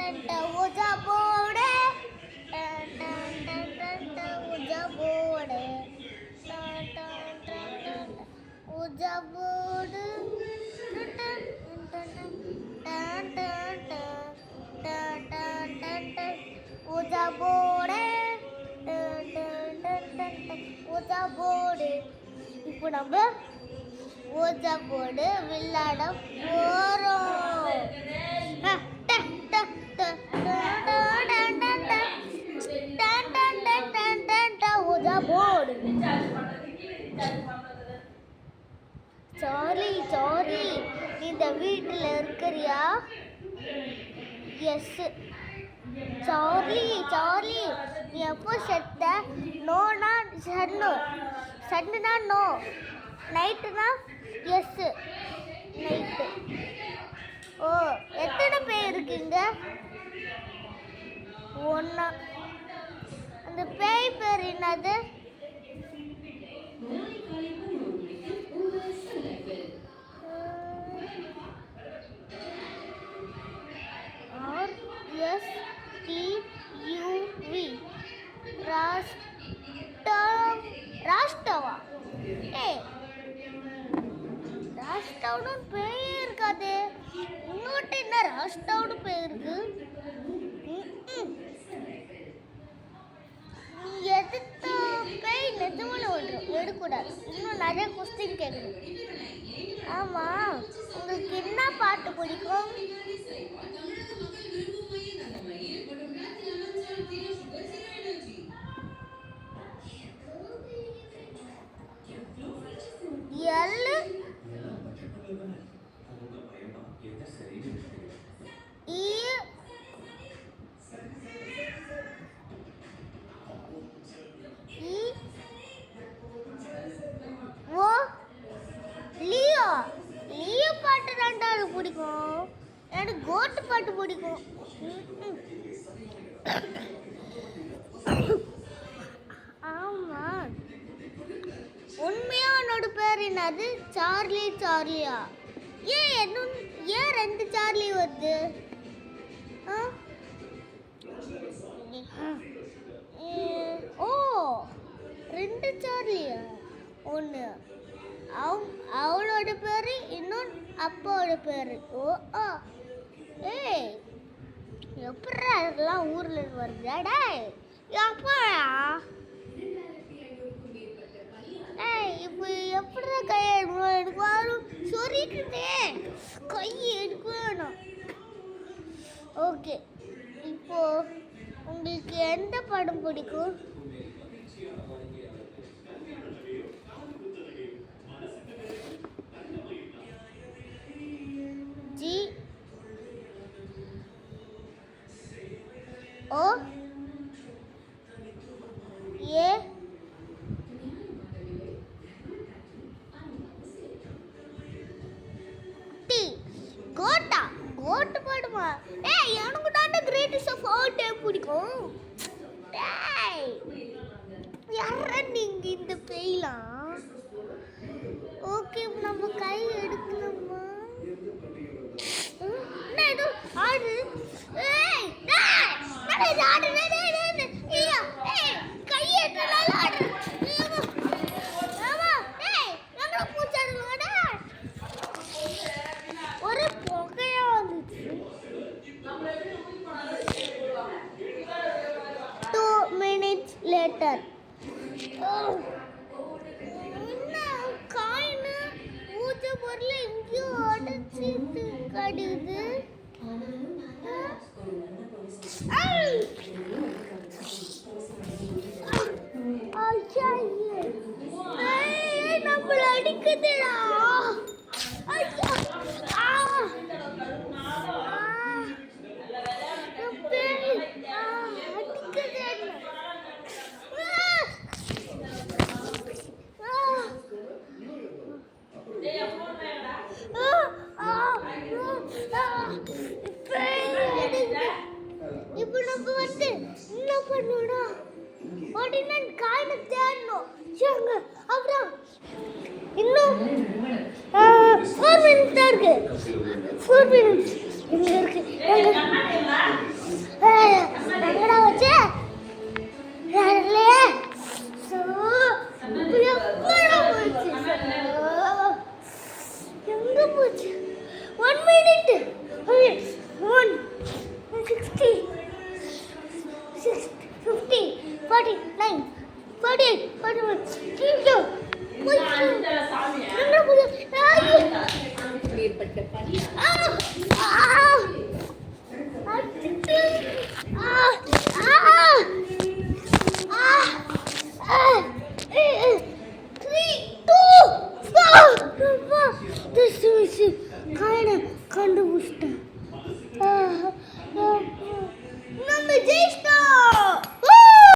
ஊஜா போடு ஊஜா போடு ஊஜா போடு ஊஜா போடு ஊஜா போடு. இப்போ நம்ம ஊஜா போடு விளையாட போறோம். ஊஜா போடு. சார்லி சார்லி நீ இந்த வீட்டில் இருக்கிறியா? எஸ். சார்லி சார்லி நீ எப்போ செத்த? நோனா சன்னு, சன்னுனா நோ, நைட்டுனா எஸ் நைட்டு. ஓ எத்தனை பேர் இருக்கீங்க? ஒன்றா. அந்த பேய் பேர் என்னது? RSTUV ராஷ்டவா? ஏய் ராஷ்டவுன்னு பேர் இருக்காது. இன்னொட்டு என்ன ராஷ்டவுன்னு பேர் இருக்கு? நீ எதுத்த பேய் நிஜமான ஒன்று எடுக்கூடாது. இன்னும் நிறைய கொஸ்டின் கேட்கணும். ஆமாம், உங்களுக்கு என்ன பாட்டு பிடிக்கும்? லியோ பாட்டு தான்டா அது பிடிக்கும். எனக்கு கோட்டு பாட்டு பிடிக்கும். ஆமாம், உண்மையானோட பேர் என்னது? சார்லி சார்லியா? ஏன் ரெண்டு சார்லி வருது? ஓ ரெண்டு சார்லியா? ஒன்று அவளோட பேரு, இன்னொன்று அப்பாவோட பேரு. ஓ ஏய் எப்படா இதெல்லாம் ஊர்ல வருதாடா? எப்படா இப்போ எப்படா கையை எடுக்கணும்? சொல்லிட்டுதே கையை எடுக்கணும். ஓகே, இப்போ உங்களுக்கு எந்த படம் பிடிக்கும்? கோட்டா கோட்டு பாடுமா? எனக்கு தான் கிரேட்டஸ்ட் ஆஃப் ஆல் டைம் பிடிக்கும். யாரா நீங்க இந்த பேய்லாம்? ஓகே, நம்ம கை எடுக்கலாமா? என்ன இது ஆடு? கை எடுத்தாலும் ஆடு. ஒரு புகையா வந்துச்சு. 2 minutes later. என்ன காயின்னு ஊத்த பொருள் எங்கேயோ அடைச்சி கடிது. நம்மள அடிக்குதுடா. இப்போ நம்ம வந்து என்ன பண்ணணும்? உடனே காயினை தேடணும். அப்புறம் இன்னும் 4 minutes தான் இருக்கு. 4 minutes இங்க இருக்கு. அந்த பணியாரம்